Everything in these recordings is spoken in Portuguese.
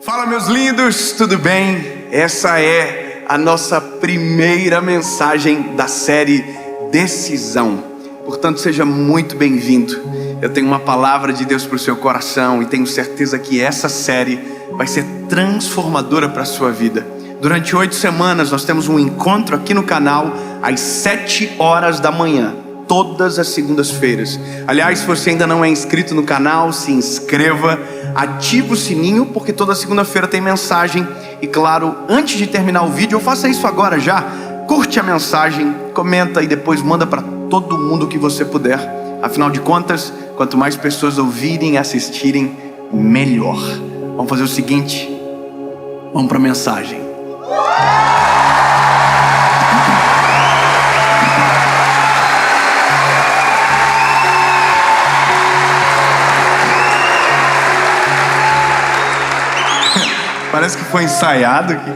Fala, meus lindos, tudo bem? Essa é a nossa primeira mensagem da série Decisão. Portanto, seja muito bem-vindo. Eu tenho uma palavra de Deus para o seu coração e tenho certeza que essa série vai ser transformadora para a sua vida. Durante 8 semanas nós temos um encontro aqui no canal às 7 horas da manhã. Todas as segundas-feiras. Aliás, se você ainda não é inscrito no canal, se inscreva, ative o sininho, porque toda segunda-feira tem mensagem. E claro, antes de terminar o vídeo, ou faça isso agora já, curte a mensagem, comenta e depois manda para todo mundo que você puder. Afinal de contas, quanto mais pessoas ouvirem e assistirem, melhor. Vamos fazer o seguinte, vamos para a mensagem. Parece que foi ensaiado aqui.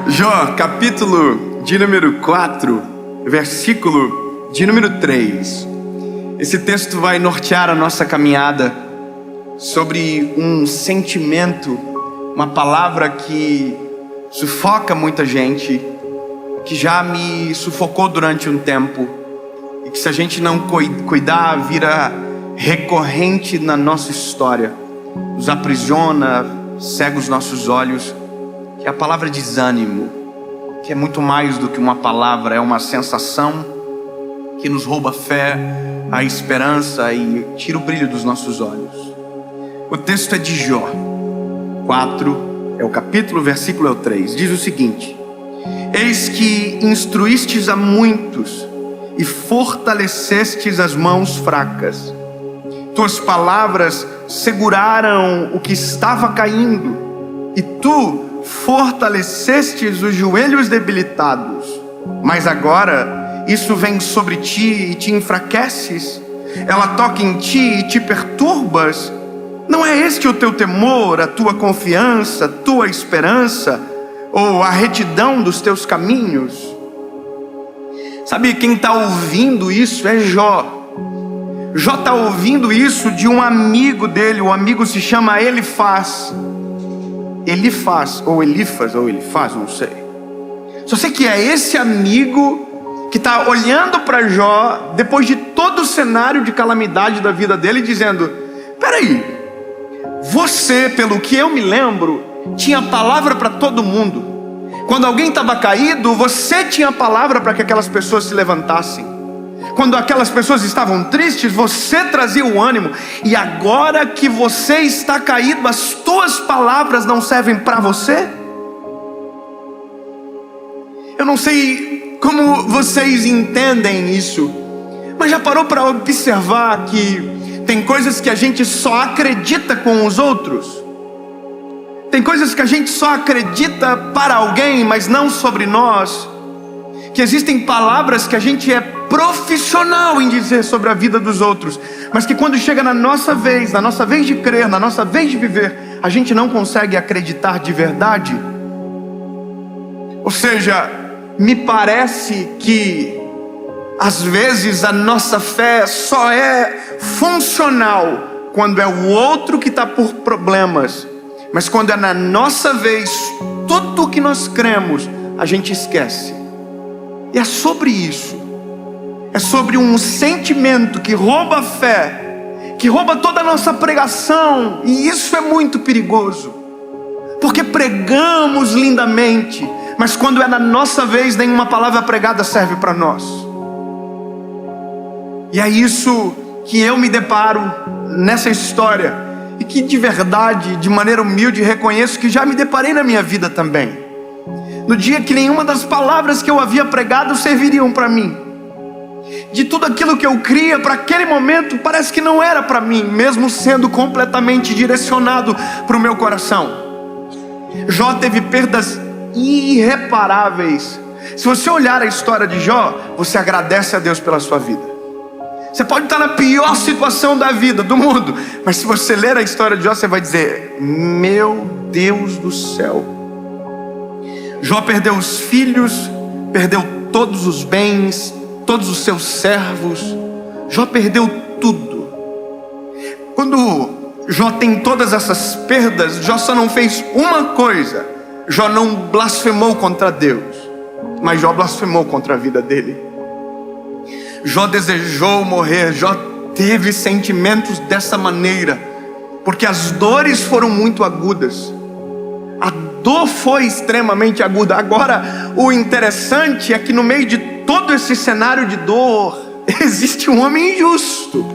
Jó, capítulo de número 4, versículo de número 3. Esse texto vai nortear a nossa caminhada sobre um sentimento, uma palavra que sufoca muita gente, que já me sufocou durante um tempo, e que se a gente não cuidar, vira recorrente na nossa história. Nos aprisiona, cega os nossos olhos, que é a palavra desânimo, que é muito mais do que uma palavra, é uma sensação que nos rouba a fé, a esperança e tira o brilho dos nossos olhos. O texto é de Jó 4, é o capítulo, versículo é o 3, diz o seguinte: eis que instruístes a muitos e fortalecestes as mãos fracas. Tuas palavras seguraram o que estava caindo, e tu fortalecestes os joelhos debilitados. Mas agora isso vem sobre ti e te enfraqueces. Ela toca em ti e te perturbas. Não é este o teu temor, a tua confiança, a tua esperança, ou a retidão dos teus caminhos? Sabe, quem está ouvindo isso é Jó. Jó está ouvindo isso de um amigo dele. O amigo se chama Elifaz, ou Elifaz, ou Elifaz, não sei. Só sei que é esse amigo que está olhando para Jó, depois de todo o cenário de calamidade da vida dele, dizendo: peraí, você, pelo que eu me lembro, tinha palavra para todo mundo. Quando alguém estava caído, você tinha palavra para que aquelas pessoas se levantassem. Quando aquelas pessoas estavam tristes, você trazia o ânimo. E agora que você está caído, as tuas palavras não servem para você? Eu não sei como vocês entendem isso, mas já parou para observar que tem coisas que a gente só acredita com os outros? Tem coisas que a gente só acredita para alguém, mas não sobre nós. Que existem palavras que a gente é profissional em dizer sobre a vida dos outros, mas que quando chega na nossa vez de crer, na nossa vez de viver, a gente não consegue acreditar de verdade. Ou seja, me parece que às vezes a nossa fé só é funcional quando é o outro que está por problemas, mas quando é na nossa vez, tudo o que nós cremos, a gente esquece. E é sobre isso. É sobre um sentimento que rouba a fé, que rouba toda a nossa pregação. E isso é muito perigoso, porque pregamos lindamente, mas quando é na nossa vez, nenhuma palavra pregada serve para nós. E é isso que eu me deparo nessa história, e que de verdade, de maneira humilde, reconheço que já me deparei na minha vida também. No dia que nenhuma das palavras que eu havia pregado serviriam para mim. De tudo aquilo que eu cria para aquele momento, parece que não era para mim, mesmo sendo completamente direcionado para o meu coração. Jó teve perdas irreparáveis. Se você olhar a história de Jó, você agradece a Deus pela sua vida. Você pode estar na pior situação da vida, do mundo, mas se você ler a história de Jó, você vai dizer: meu Deus do céu. Jó perdeu os filhos, perdeu todos os bens, todos os seus servos. Jó perdeu tudo. Quando Jó tem todas essas perdas, Jó só não fez uma coisa: Jó não blasfemou contra Deus, mas Jó blasfemou contra a vida dele. Jó desejou morrer, Jó teve sentimentos dessa maneira, porque as dores foram muito agudas. A dor foi extremamente aguda. Agora, o interessante é que no meio de todo esse cenário de dor, existe um homem justo,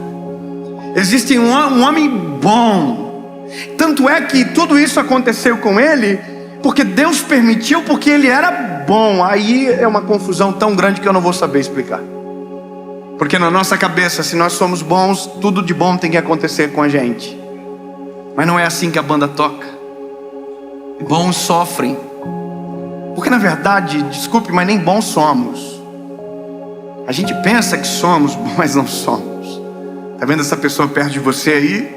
existe um homem bom. Tanto é que tudo isso aconteceu com ele porque Deus permitiu, porque ele era bom. Aí é uma confusão tão grande que eu não vou saber explicar. Porque na nossa cabeça, se nós somos bons, tudo de bom tem que acontecer com a gente. Mas não é assim que a banda toca. Bons sofrem. Porque na verdade, desculpe, mas nem bons somos. A gente pensa que somos, mas não somos. Tá vendo essa pessoa perto de você aí?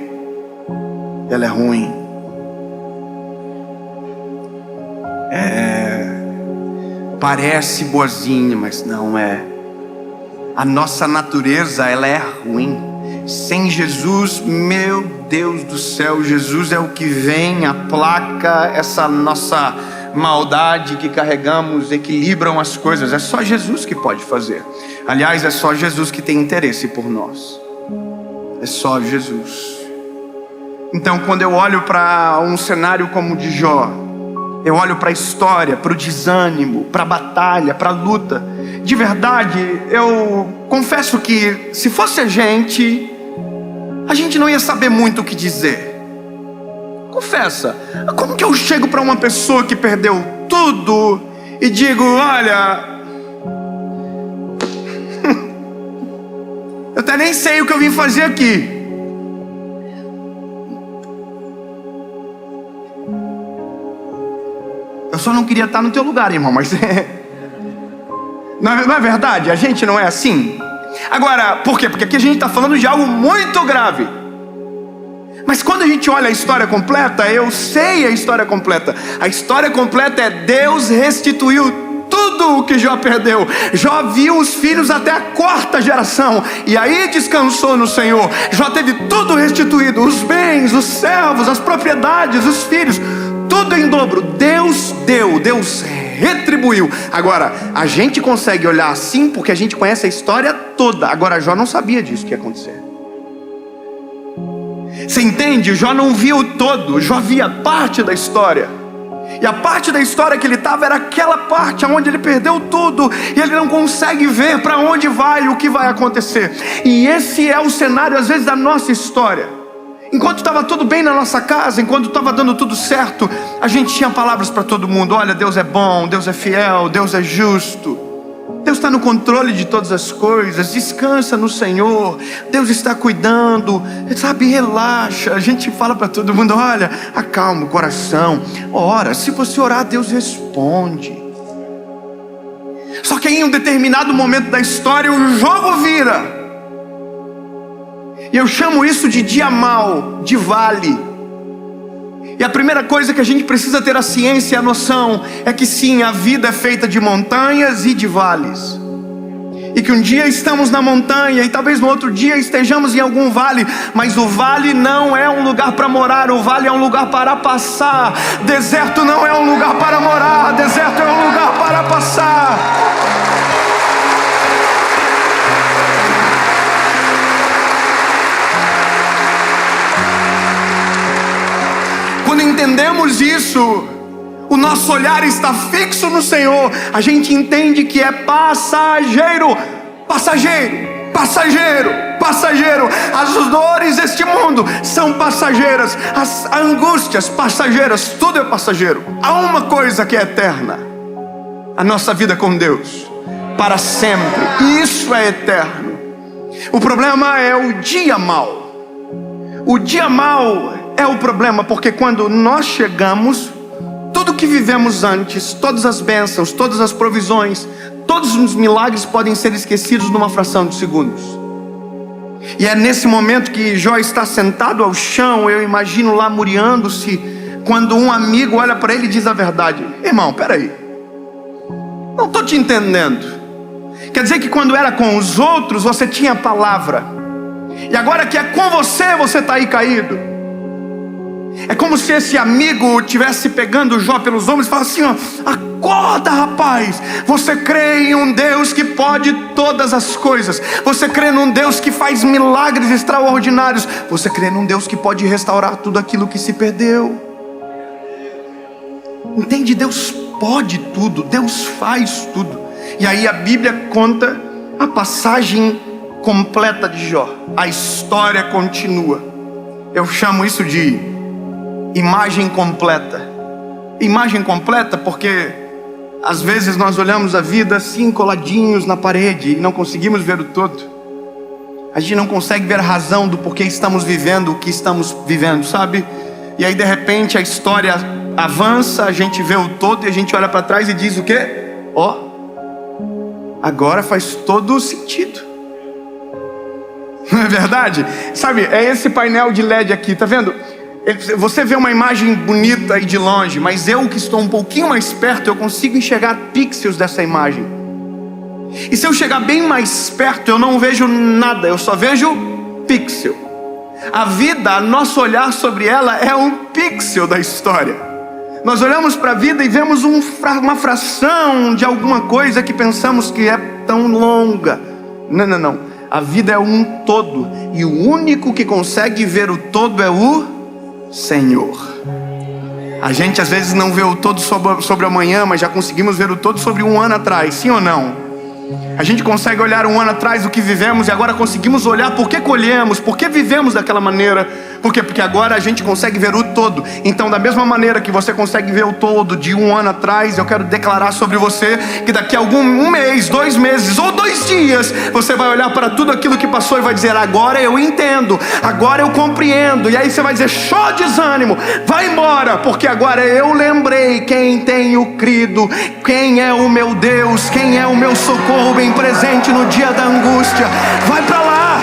Ela é ruim. Parece boazinha, mas não é. A nossa natureza, ela é ruim. Sem Jesus, meu Deus do céu, Jesus é o que vem, aplaca essa nossa maldade que carregamos, equilibram as coisas. É só Jesus que pode fazer. Aliás, é só Jesus que tem interesse por nós. É só Jesus. Então, quando eu olho para um cenário como o de Jó, eu olho para a história, para o desânimo, para a batalha, para a luta. De verdade, eu confesso que se fosse a gente não ia saber muito o que dizer. Confessa, como que eu chego para uma pessoa que perdeu tudo e digo: olha, eu até nem sei o que eu vim fazer aqui. Eu só não queria estar no teu lugar, irmão, mas não é verdade? A gente não é assim? Agora, por quê? Porque aqui a gente está falando de algo muito grave. Mas quando a gente olha a história completa, eu sei a história completa. A história completa é: Deus restituiu tudo o que Jó perdeu. Jó viu os filhos até a 4ª geração, e aí descansou no Senhor. Jó teve tudo restituído: os bens, os servos, as propriedades, os filhos, tudo em dobro. Deus deu, Deus retribuiu. Agora, a gente consegue olhar assim porque a gente conhece a história toda. Agora, Jó não sabia disso que ia acontecer. Você entende? Jó não viu o todo, Jó via parte da história. E a parte da história que ele estava era aquela parte onde ele perdeu tudo, e ele não consegue ver para onde vai, o que vai acontecer. E esse é o cenário às vezes da nossa história. Enquanto estava tudo bem na nossa casa, enquanto estava dando tudo certo, a gente tinha palavras para todo mundo: olha, Deus é bom, Deus é fiel, Deus é justo, Deus está no controle de todas as coisas, descansa no Senhor, Deus está cuidando, sabe, relaxa. A gente fala para todo mundo: olha, acalma o coração, ora, se você orar, Deus responde. Só que em um determinado momento da história, o jogo vira. E eu chamo isso de dia mau, de vale. E a primeira coisa que a gente precisa ter a ciência e a noção é que sim, a vida é feita de montanhas e de vales. E que um dia estamos na montanha e talvez no outro dia estejamos em algum vale. Mas o vale não é um lugar para morar, o vale é um lugar para passar. Deserto não é um lugar para morar, deserto é um lugar para passar. Quando entendemos isso, o nosso olhar está fixo no Senhor. A gente entende que é passageiro, passageiro, passageiro, passageiro. As dores deste mundo são passageiras, as angústias passageiras, tudo é passageiro. Há uma coisa que é eterna: a nossa vida com Deus, para sempre. Isso é eterno. O problema é o dia mau. O dia mau é o problema, porque quando nós chegamos, tudo que vivemos antes, todas as bênçãos, todas as provisões, todos os milagres podem ser esquecidos numa fração de segundos. E é nesse momento que Jó está sentado ao chão, eu imagino lá muriando-se, quando um amigo olha para ele e diz a verdade: irmão, peraí, não estou te entendendo. Quer dizer que quando era com os outros você tinha palavra, e agora que é com você, você está aí caído. É como se esse amigo tivesse pegando Jó pelos ombros e falasse assim: ó, acorda, rapaz. Você crê em um Deus que pode todas as coisas. Você crê num Deus que faz milagres extraordinários. Você crê num Deus que pode restaurar tudo aquilo que se perdeu. Entende? Deus pode tudo, Deus faz tudo. E aí a Bíblia conta a passagem completa de Jó. A história continua. Eu chamo isso de imagem completa. Imagem completa porque às vezes nós olhamos a vida assim, coladinhos na parede, e não conseguimos ver o todo. A gente não consegue ver a razão do porquê estamos vivendo o que estamos vivendo, sabe? E aí de repente a história avança, a gente vê o todo e a gente olha para trás e diz o quê? Ó, agora faz todo o sentido. Não é verdade? Sabe, é esse painel de LED aqui, tá vendo? Você vê uma imagem bonita aí de longe, mas eu que estou um pouquinho mais perto, eu consigo enxergar pixels dessa imagem. E se eu chegar bem mais perto, eu não vejo nada, eu só vejo pixel. A vida, nosso olhar sobre ela é um pixel da história. Nós olhamos para a vida e vemos uma fração de alguma coisa que pensamos que é tão longa. Não. A vida é um todo, e o único que consegue ver o todo é o Senhor. A gente às vezes não vê o todo sobre amanhã, mas já conseguimos ver o todo sobre um ano atrás, sim ou não? A gente consegue olhar um ano atrás o que vivemos e agora conseguimos olhar por que colhemos, por que vivemos daquela maneira. Por quê? Porque agora a gente consegue ver o todo. Então da mesma maneira que você consegue ver o todo de um ano atrás, eu quero declarar sobre você que daqui a um mês, 2 meses ou 2 dias, você vai olhar para tudo aquilo que passou e vai dizer: agora eu entendo, agora eu compreendo. E aí você vai dizer: show, desânimo, vai embora, porque agora eu lembrei quem tenho crido, quem é o meu Deus, quem é o meu socorro bem presente no dia da angústia. Vai para lá.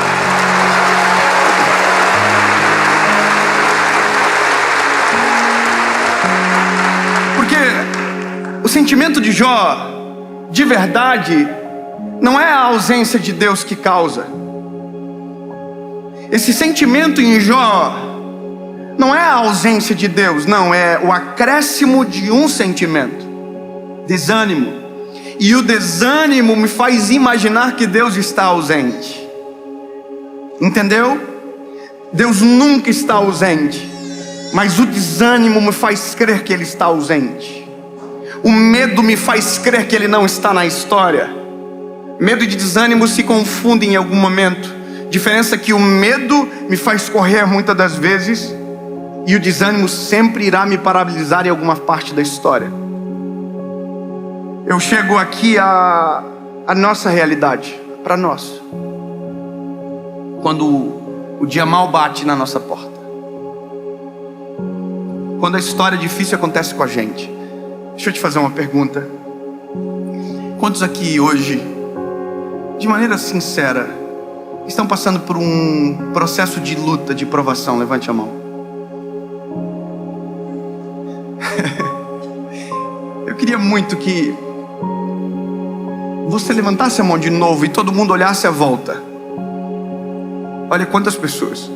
O sentimento de Jó, de verdade, não é a ausência de Deus que causa. Esse sentimento em Jó não é a ausência de Deus, não, é o acréscimo de um sentimento: desânimo. E o desânimo me faz imaginar que Deus está ausente. Entendeu? Deus nunca está ausente, mas o desânimo me faz crer que Ele está ausente. O medo me faz crer que Ele não está na história. Medo e desânimo se confundem em algum momento. Diferença é que o medo me faz correr muitas das vezes, e o desânimo sempre irá me paralisar em alguma parte da história. Eu chego aqui a nossa realidade, para nós. Quando o dia mal bate na nossa porta. Quando a história difícil acontece com a gente. Deixa eu te fazer uma pergunta. Quantos aqui hoje, de maneira sincera, estão passando por um processo de luta, de provação? Levante a mão. Eu queria muito que você levantasse a mão de novo e todo mundo olhasse à volta. Olha quantas pessoas.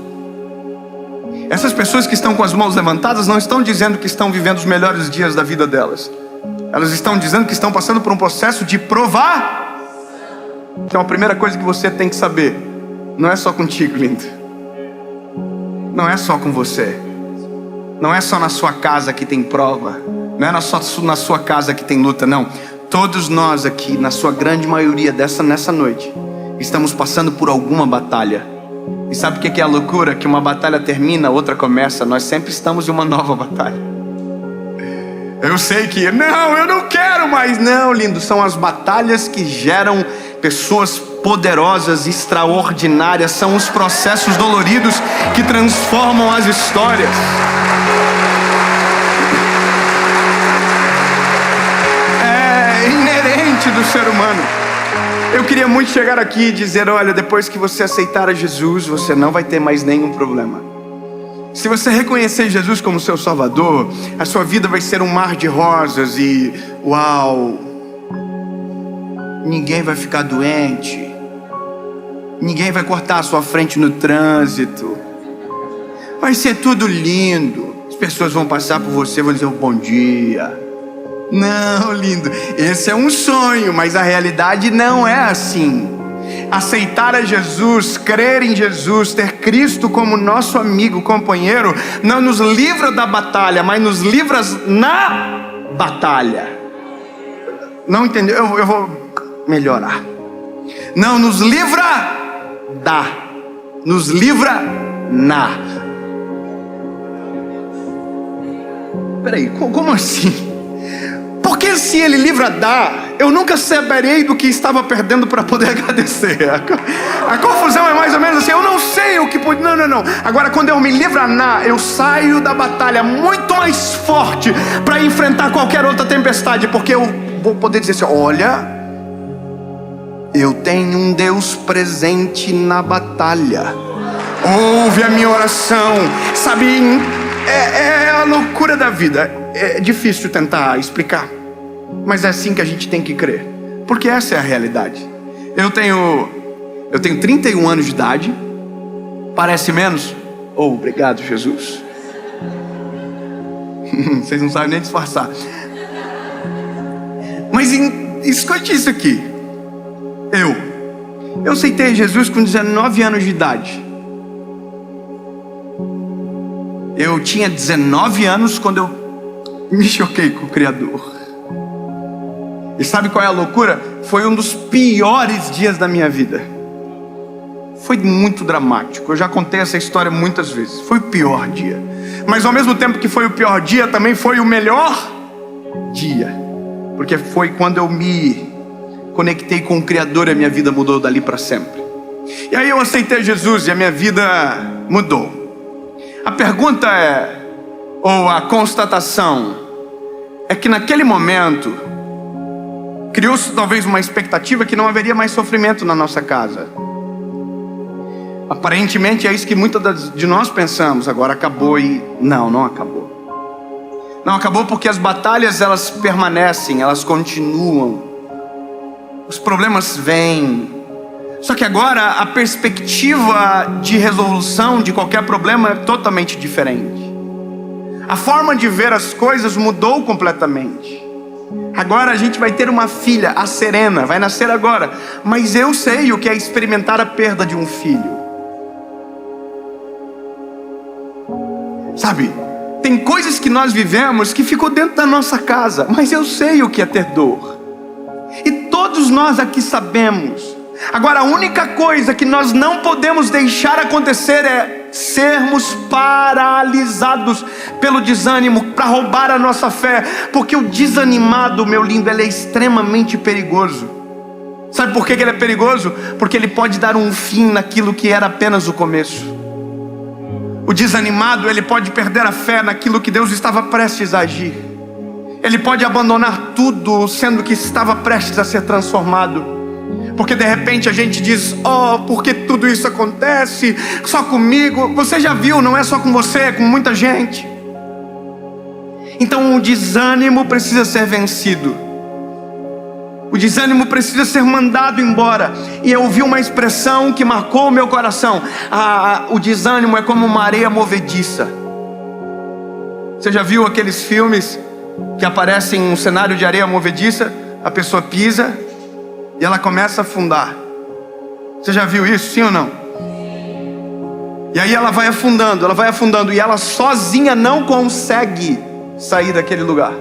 Essas pessoas que estão com as mãos levantadas não estão dizendo que estão vivendo os melhores dias da vida delas. Elas estão dizendo que estão passando por um processo de provar. Então a primeira coisa que você tem que saber: não é só contigo, lindo. Não é só com você. Não é só na sua casa que tem prova. Não é só na sua casa que tem luta, não. Todos nós aqui, na sua grande maioria nessa noite, estamos passando por alguma batalha. E sabe o que é a loucura? Que uma batalha termina, outra começa. Nós sempre estamos em uma nova batalha. Eu sei que, não, eu não quero mais. Não, lindo, são as batalhas que geram pessoas poderosas, extraordinárias. São os processos doloridos que transformam as histórias. É inerente do ser humano. Eu queria muito chegar aqui e dizer: olha, depois que você aceitar a Jesus, você não vai ter mais nenhum problema. Se você reconhecer Jesus como seu Salvador, a sua vida vai ser um mar de rosas e uau, ninguém vai ficar doente, ninguém vai cortar a sua frente no trânsito, vai ser tudo lindo. As pessoas vão passar por você e vão dizer bom dia. Não, lindo, esse é um sonho, mas a realidade não é assim. Aceitar a Jesus, crer em Jesus, ter Cristo como nosso amigo, companheiro, não nos livra da batalha, mas nos livra na batalha. Não entendeu? Eu vou melhorar. Não nos livra da, nos livra na. Peraí, como assim? Porque se ele livra da, eu nunca saberei do que estava perdendo para poder agradecer. A confusão é mais ou menos assim, eu não sei o que pode. Não. Agora quando eu me livro na, eu saio da batalha muito mais forte para enfrentar qualquer outra tempestade, porque eu vou poder dizer assim: olha, eu tenho um Deus presente na batalha. Ouve a minha oração. Sabe, é a loucura da vida. É difícil tentar explicar, mas é assim que a gente tem que crer, porque essa é a realidade. Eu tenho 31 anos de idade. Parece menos? Oh, obrigado, Jesus. Vocês não sabem nem disfarçar. Mas escute isso aqui. Eu aceitei Jesus com 19 anos de idade. Eu tinha 19 anos quando eu me choquei com o Criador. E sabe qual é a loucura? Foi um dos piores dias da minha vida. Foi muito dramático. Eu já contei essa história muitas vezes. Foi o pior dia. Mas ao mesmo tempo que foi o pior dia, também foi o melhor dia. Porque foi quando eu me conectei com o Criador e a minha vida mudou dali para sempre. E aí eu aceitei Jesus e a minha vida mudou. A pergunta ou a constatação, é que naquele momento criou-se talvez uma expectativa que não haveria mais sofrimento na nossa casa. Aparentemente é isso que muitas de nós pensamos. Agora acabou e não acabou. Não acabou porque as batalhas, elas permanecem, elas continuam. Os problemas vêm. Só que agora a perspectiva de resolução de qualquer problema é totalmente diferente. A forma de ver as coisas mudou completamente. Agora a gente vai ter uma filha, a Serena, vai nascer agora. Mas eu sei o que é experimentar a perda de um filho. Sabe, tem coisas que nós vivemos que ficou dentro da nossa casa, mas eu sei o que é ter dor. E todos nós aqui sabemos. Agora a única coisa que nós não podemos deixar acontecer é sermos paralisados pelo desânimo para roubar a nossa fé. Porque o desanimado, meu lindo, ele é extremamente perigoso. Sabe por que ele é perigoso? Porque ele pode dar um fim naquilo que era apenas o começo. O desanimado, ele pode perder a fé naquilo que Deus estava prestes a agir. Ele pode abandonar tudo, sendo que estava prestes a ser transformado. Porque de repente a gente diz: oh, por que tudo isso acontece? Só comigo? Você já viu, não é só com você, é com muita gente. Então o desânimo precisa ser vencido. O desânimo precisa ser mandado embora. E eu ouvi uma expressão que marcou o meu coração. O desânimo é como uma areia movediça. Você já viu aqueles filmes que aparecem um cenário de areia movediça? A pessoa pisa e ela começa a afundar. Você já viu isso, sim ou não? E aí ela vai afundando, e ela sozinha não consegue sair daquele lugar.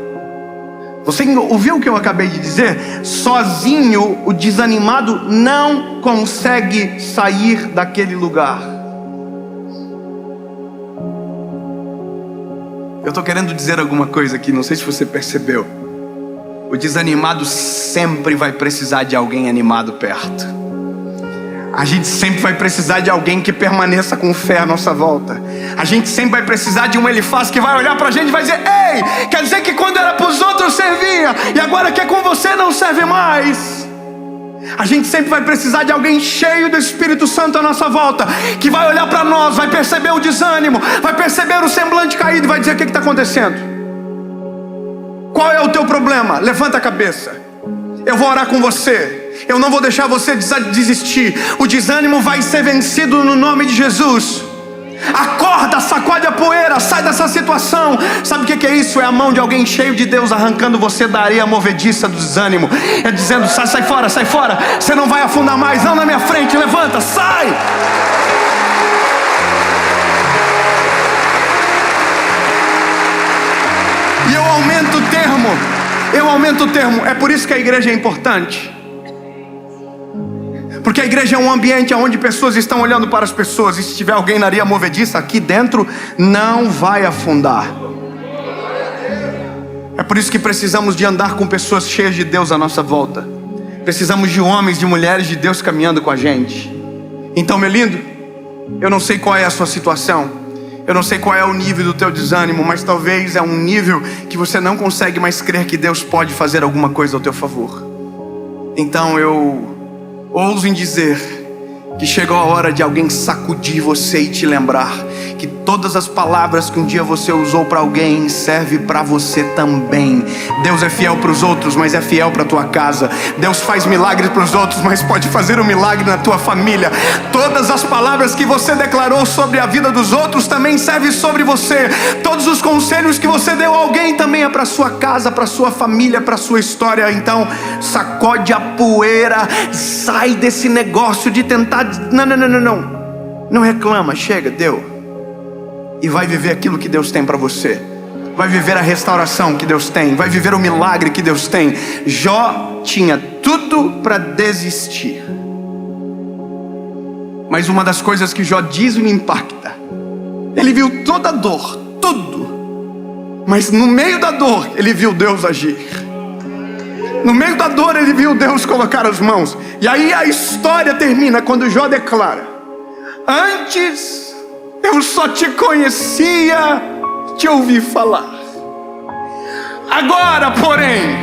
Você ouviu o que eu acabei de dizer? Sozinho o desanimado não consegue sair daquele lugar. Eu estou querendo dizer alguma coisa aqui, não sei se você percebeu. O desanimado sempre vai precisar de alguém animado perto. A gente sempre vai precisar de alguém que permaneça com fé à nossa volta. A gente sempre vai precisar de um Elifaz que vai olhar pra gente e vai dizer: ei, quer dizer que quando era pros outros servia, e agora que é com você não serve mais. A gente sempre vai precisar de alguém cheio do Espírito Santo à nossa volta, que vai olhar pra nós, vai perceber o desânimo, vai perceber o semblante caído e vai dizer: o que está acontecendo? Qual é o teu problema? Levanta a cabeça. Eu vou orar com você. Eu não vou deixar você desistir. O desânimo vai ser vencido no nome de Jesus. Acorda, sacode a poeira, sai dessa situação. Sabe o que é isso? É a mão de alguém cheio de Deus arrancando você da areia movediça do desânimo. É dizendo: sai fora, você não vai afundar mais, não na minha frente, levanta, sai. E eu aumento o termo. É por isso que a igreja é importante. Porque a igreja é um ambiente onde pessoas estão olhando para as pessoas. E se tiver alguém na areia movediça, aqui dentro não vai afundar. É por isso que precisamos de andar com pessoas cheias de Deus à nossa volta. Precisamos de homens, de mulheres de Deus caminhando com a gente. Então, meu lindo, eu não sei qual é a sua situação, eu não sei qual é o nível do teu desânimo, mas talvez é um nível que você não consegue mais crer que Deus pode fazer alguma coisa ao teu favor. Então eu ouso em dizer que chegou a hora de alguém sacudir você e te lembrar que todas as palavras que um dia você usou para alguém serve para você também. Deus é fiel para os outros, mas é fiel para a tua casa. Deus faz milagres para os outros, mas pode fazer um milagre na tua família. Todas as palavras que você declarou sobre a vida dos outros também servem sobre você. Todos os conselhos que você deu a alguém também é para sua casa, para sua família, para sua história. Então sacode a poeira, sai desse negócio de tentar. Não reclama, chega, deu. E vai viver aquilo que Deus tem para você. Vai viver a restauração que Deus tem. Vai viver o milagre que Deus tem. Jó tinha tudo para desistir. Mas uma das coisas que Jó diz me impacta. Ele viu toda a dor, tudo. Mas no meio da dor, ele viu Deus agir. No meio da dor, ele viu Deus colocar as mãos. E aí a história termina quando Jó declara: antes eu só te conhecia, te ouvi falar. Agora, porém,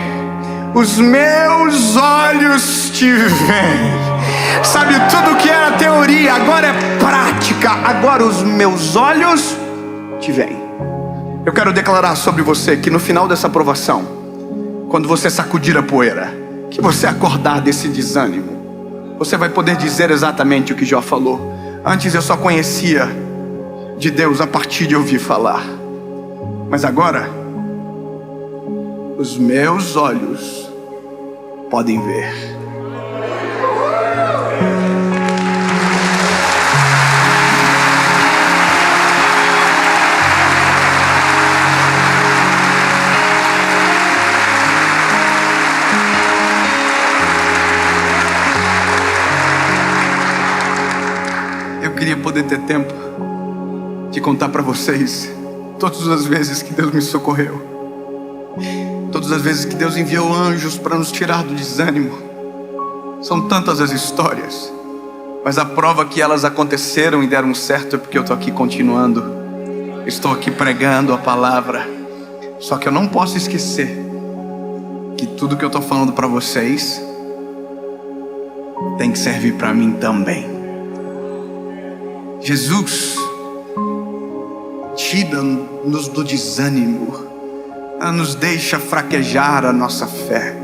os meus olhos te veem. Sabe, tudo que era teoria agora é prática. Agora os meus olhos te veem. Eu quero declarar sobre você que no final dessa provação, quando você sacudir a poeira, que você acordar desse desânimo, você vai poder dizer exatamente o que Jó falou: antes eu só conhecia de Deus a partir de ouvir falar, mas agora os meus olhos podem ver. Eu queria poder ter tempo de contar para vocês todas as vezes que Deus me socorreu, todas as vezes que Deus enviou anjos para nos tirar do desânimo. São tantas as histórias, mas a prova que elas aconteceram e deram certo é porque eu estou aqui continuando. Estou aqui pregando a palavra. Só que eu não posso esquecer que tudo que eu estou falando para vocês tem que servir para mim também. Jesus tira-nos do desânimo, nos deixa fraquejar a nossa fé,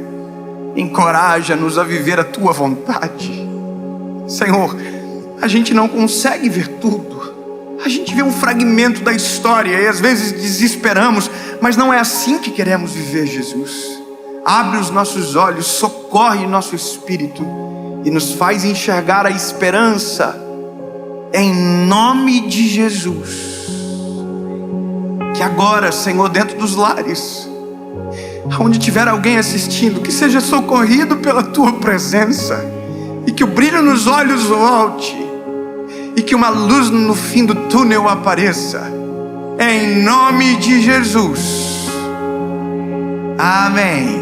encoraja-nos a viver a tua vontade. Senhor, a gente não consegue ver tudo, a gente vê um fragmento da história e às vezes desesperamos, mas não é assim que queremos viver, Jesus. Abre os nossos olhos, socorre nosso espírito e nos faz enxergar a esperança, em nome de Jesus. Que agora, Senhor, dentro dos lares, onde tiver alguém assistindo, que seja socorrido pela tua presença, e que o brilho nos olhos volte, e que uma luz no fim do túnel apareça, em nome de Jesus. Amém.